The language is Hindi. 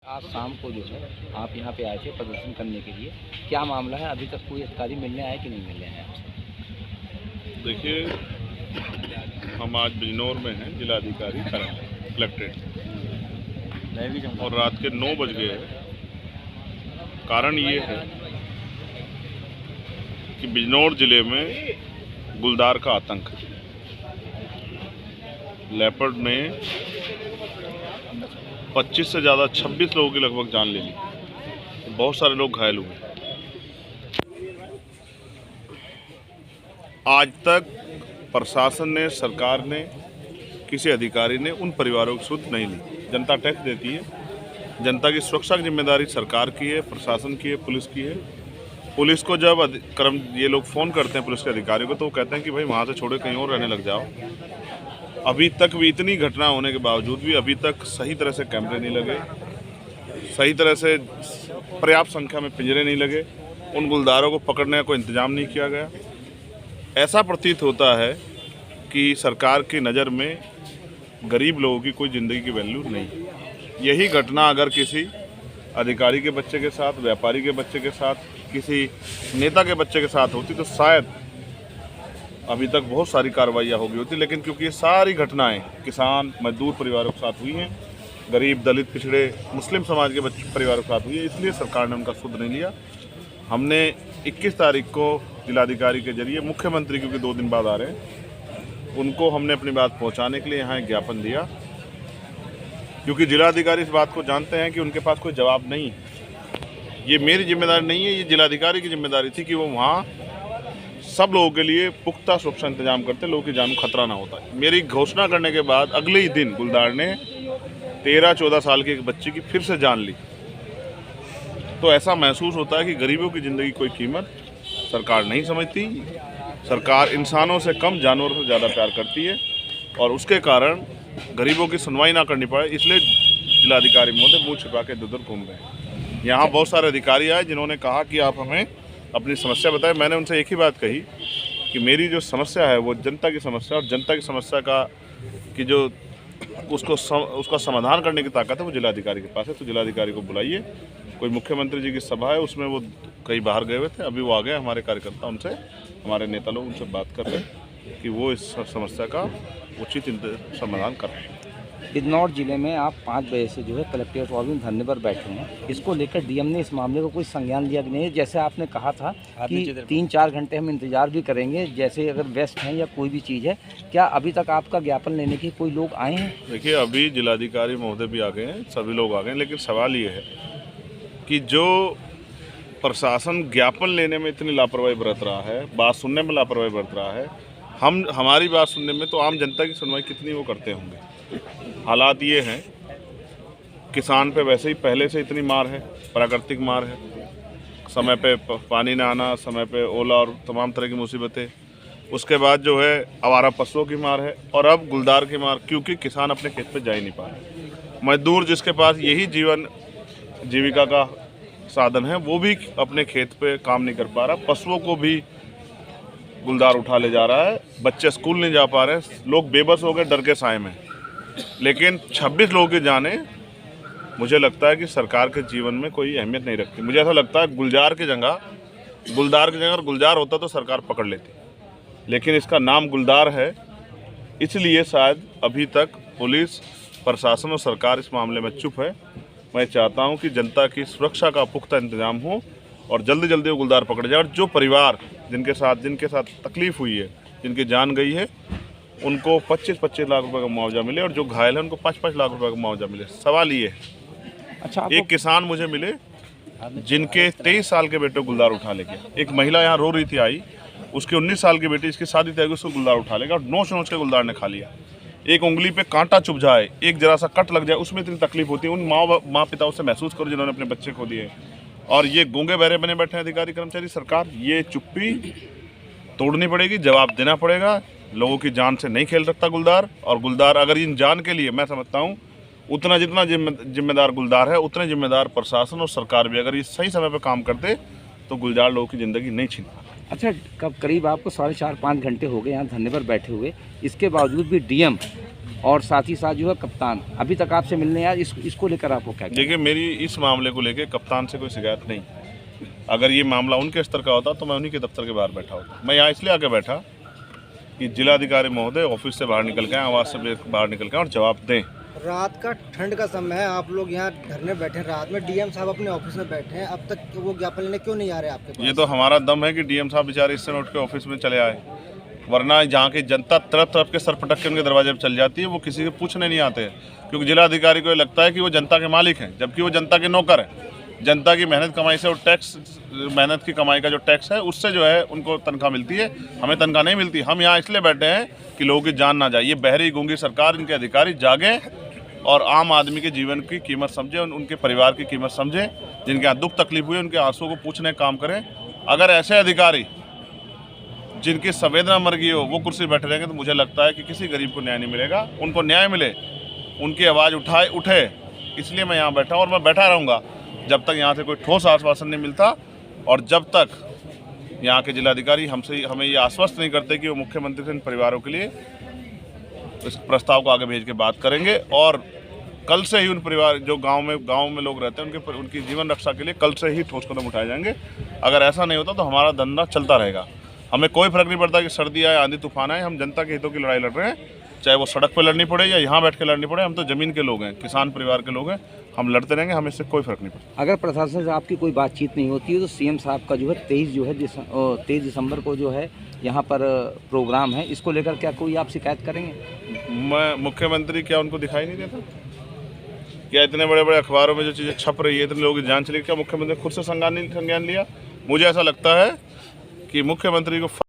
आज शाम को जो है आप यहाँ पे आए थे प्रदर्शन करने के लिए, क्या मामला है? अभी तक कोई अधिकारी मिलने आए कि नहीं मिलने आए आपसे? देखिए, हम आज बिजनौर में हैं, जिलाधिकारी कलेक्ट्रेट, और रात के 9 बज गए हैं। कारण ये है कि बिजनौर जिले में गुलदार का आतंक है। लेपर्ड ने 25 से ज़्यादा 26 लोगों की लगभग जान ले ली, बहुत सारे लोग घायल हुए। आज तक प्रशासन ने, सरकार ने, किसी अधिकारी ने उन परिवारों की सुध नहीं ली। जनता टैक्स देती है, जनता की सुरक्षा की जिम्मेदारी सरकार की है, प्रशासन की है, पुलिस की है। पुलिस को जब ये लोग फ़ोन करते हैं पुलिस के अधिकारियों को, तो वो कहते हैं कि भाई वहाँ से छोड़े कहीं और रहने लग जाओ। अभी तक भी इतनी घटना होने के बावजूद भी अभी तक सही तरह से कैमरे नहीं लगे, सही तरह से पर्याप्त संख्या में पिंजरे नहीं लगे, उन गुलदारों को पकड़ने का कोई इंतजाम नहीं किया गया। ऐसा प्रतीत होता है कि सरकार की नज़र में गरीब लोगों की कोई ज़िंदगी की वैल्यू नहीं। यही घटना अगर किसी अधिकारी के बच्चे के साथ, व्यापारी के बच्चे के साथ, किसी नेता के बच्चे के साथ होती तो शायद अभी तक बहुत सारी कार्रवाइयाँ हो गई होती। लेकिन क्योंकि ये सारी घटनाएं किसान मजदूर परिवारों के साथ हुई हैं, गरीब, दलित, पिछड़े, मुस्लिम समाज के परिवारों के साथ हुई है, इसलिए सरकार ने उनका सुध नहीं लिया। हमने 21 तारीख को जिलाधिकारी के जरिए मुख्यमंत्री, क्योंकि 2 दिन बाद आ रहे हैं, उनको हमने अपनी बात पहुँचाने के लिए यहाँ एक ज्ञापन दिया, क्योंकि जिलाधिकारी इस बात को जानते हैं कि उनके पास कोई जवाब नहीं। ये मेरी जिम्मेदारी नहीं है, ये जिलाधिकारी की जिम्मेदारी थी कि वो वहाँ सब लोगों के लिए पुख्ता सुरक्षा इंतजाम करते, लोगों की जान को खतरा ना होता है। मेरी घोषणा करने के बाद अगले ही दिन गुलदार ने 13-14 साल की एक बच्ची की फिर से जान ली। तो ऐसा महसूस होता है कि गरीबों की ज़िंदगी कोई कीमत सरकार नहीं समझती। सरकार इंसानों से कम जानवरों से ज़्यादा प्यार करती है, और उसके कारण गरीबों की सुनवाई ना करनी पड़े, इसलिए जिलाधिकारी महोदय मुँह छिपा के इधर घूम रहे हैं। यहाँ बहुत सारे अधिकारी आए जिन्होंने कहा कि आप हमें अपनी समस्या बताएं। मैंने उनसे एक ही बात कही कि मेरी जो समस्या है वो जनता की समस्या, और जनता की समस्या का कि जो उसका समाधान करने की ताकत है वो जिलाधिकारी के पास है। तो जिलाधिकारी को बुलाइए, कोई मुख्यमंत्री जी की सभा है, उसमें वो कहीं बाहर गए हुए थे, अभी वो आ गए। हमारे कार्यकर्ता उनसे, हमारे नेता लोग उनसे बात कर रहे हैं कि वो इस समस्या का उचित समाधान कर रहे हैं। बिजनौर जिले में आप 5 बजे से जो है कलेक्ट्रेट हॉल में धरने पर बैठे हैं। इसको लेकर डीएम ने इस मामले को कोई संज्ञान लिया कि नहीं? जैसे आपने कहा था कि 3-4 घंटे हम इंतजार भी करेंगे, जैसे अगर वेस्ट हैं या कोई भी चीज़ है, क्या अभी तक आपका ज्ञापन लेने के कोई लोग आए हैं? देखिए, अभी जिलाधिकारी महोदय भी आ गए हैं, सभी लोग आ गए हैं, लेकिन सवाल ये है कि जो प्रशासन ज्ञापन लेने में इतनी लापरवाही बरत रहा है, बात सुनने में लापरवाही बरत रहा है, हमारी बात सुनने में तो आम जनता की सुनवाई कितनी वो करते होंगे। हालात ये हैं, किसान पे वैसे ही पहले से इतनी मार है, प्राकृतिक मार है, समय पे पानी ना आना, समय पे ओला और तमाम तरह की मुसीबतें, उसके बाद जो है आवारा पशुओं की मार है, और अब गुलदार की मार, क्योंकि किसान अपने खेत पे जा ही नहीं पा रहे। मजदूर जिसके पास यही जीविका का साधन है, वो भी अपने खेत पे काम नहीं कर पा रहा। पशुओं को भी गुलदार उठा ले जा रहा है, बच्चे स्कूल नहीं जा पा रहे, लोग बेबस हो गए डर के साए में। लेकिन 26 लोगों की जानें, मुझे लगता है कि सरकार के जीवन में कोई अहमियत नहीं रखती। मुझे ऐसा लगता है गुलदार की जगह अगर गुलजार होता तो सरकार पकड़ लेती, लेकिन इसका नाम गुलदार है, इसलिए शायद अभी तक पुलिस, प्रशासन और सरकार इस मामले में चुप है। मैं चाहता हूं कि जनता की सुरक्षा का पुख्ता इंतजाम हो और जल्दी जल्दी वो गुलदार पकड़े जाए, और जो परिवार जिनके साथ तकलीफ़ हुई है, जिनकी जान गई है, उनको 25-25 लाख रुपए का मुआवजा मिले, और जो घायल है उनको 5-5 लाख रुपए का मुआवजा मिले। सवाल ये है, अच्छा, एक किसान मुझे मिले जिनके 23 साल के बेटे गुलदार उठा ले गया। एक महिला यहाँ रो रही थी, आई, उसकी 19 साल की बेटी, इसकी शादी तय, उसको गुलदार उठा लेगा, और नोच के गुलदार ने खा लिया। एक उंगली पे कांटा चुभ जाए, एक जरा सा कट लग जाए, उसमें इतनी तकलीफ होती है। उन माँ पिताओं से महसूस करो जिन्होंने अपने बच्चे खो दिए, और ये गूंगे बहरे बने बैठे हैं अधिकारी कर्मचारी। सरकार, ये चुप्पी तोड़नी पड़ेगी, जवाब देना पड़ेगा। लोगों की जान से नहीं खेल सकता गुलदार, और गुलदार अगर इन जान के लिए, मैं समझता हूँ उतना जितना जिम्मेदार गुलदार है, उतने जिम्मेदार प्रशासन और सरकार भी। अगर ये सही समय पर काम करते तो गुलजार लोगों की ज़िंदगी नहीं छीन पाता। अच्छा, कब करीब आपको 4.5-5 घंटे हो गए यहाँ धरने पर बैठे हुए, इसके बावजूद भी डीएम और साथ ही साथ जो है कप्तान अभी तक आपसे मिलने आया, इसको लेकर आपको क्या कहना है? देखिए, मेरी इस मामले को लेकर कप्तान से कोई शिकायत नहीं। अगर ये मामला उनके स्तर का होता तो मैं उन्हीं के दफ्तर के बाहर बैठा होता। मैं यहाँ इसलिए आके बैठा कि जिलाधिकारी महोदय ऑफिस से बाहर निकल के आए, आवास से बाहर निकल के आए और जवाब दें। रात का ठंड का समय है, आप लोग यहाँ धरने बैठे हैं, रात में डीएम साहब अपने ऑफिस में बैठे हैं, अब तक वो ज्ञापन लेने क्यों नहीं आ रहे आपके पास? ये तो हमारा दम है कि डीएम साहब बेचारे इस समय उठ के ऑफिस में चले आए, वरना जहाँ की जनता तरफ तरफ के सर पटक के उनके दरवाजे पर चल जाती है, वो किसी से पूछने नहीं आते। क्योंकि जिलाधिकारी को ये लगता है कि वो जनता के मालिक हैं, जबकि वो जनता के नौकर है। जनता की मेहनत कमाई से और टैक्स, मेहनत की कमाई का जो टैक्स है उससे जो है उनको तनख्वाह मिलती है, हमें तनख्वाह नहीं मिलती। हम यहाँ इसलिए बैठे हैं कि लोगों की जान ना जाए। ये बहरी गूंगी सरकार, इनके अधिकारी जागे और आम आदमी के जीवन की कीमत समझे, उनके परिवार की कीमत समझे, जिनके यहाँ दुख तकलीफ हुई उनके आंसुओं को पूछने का काम करें। अगर ऐसे अधिकारी जिनकी संवेदना मर गई हो वो कुर्सी बैठे रहेंगे तो मुझे लगता है कि किसी गरीब को न्याय नहीं मिलेगा। उनको न्याय मिले, उनकी आवाज़ उठे, इसलिए मैं यहाँ बैठा और मैं बैठा रहूँगा जब तक यहाँ से कोई ठोस आश्वासन नहीं मिलता और जब तक यहाँ के जिलाधिकारी हमें ये आश्वस्त नहीं करते कि वो मुख्यमंत्री से इन परिवारों के लिए इस प्रस्ताव को आगे भेज के बात करेंगे। और कल से ही उन परिवार जो गांव में लोग रहते हैं उनकी जीवन रक्षा के लिए कल से ही ठोस कदम उठाए जाएंगे। अगर ऐसा नहीं होता तो हमारा धंधा चलता रहेगा। हमें कोई फर्क नहीं पड़ता कि सर्दी आए, आंधी तूफान आए, हम जनता के हितों की लड़ाई लड़ रहे हैं, चाहे वो सड़क पर लड़नी पड़े या यहाँ बैठ के लड़नी पड़े। हम तो ज़मीन के लोग हैं, किसान परिवार के लोग हैं, हम लड़ते रहेंगे, हमें इससे कोई फर्क नहीं पड़ता। अगर प्रशासन से आपकी कोई बातचीत नहीं होती है तो सीएम साहब का जो है 23 दिसंबर को जो है यहाँ पर प्रोग्राम है, इसको लेकर क्या कोई आप शिकायत करेंगे? मैं मुख्यमंत्री क्या उनको दिखाई नहीं देता? क्या इतने बड़े बड़े अखबारों में जो चीज़ें छप रही है, इतने लोगों की जान चली, क्या मुख्यमंत्री खुद से संज्ञान लिया? मुझे ऐसा लगता है कि मुख्यमंत्री को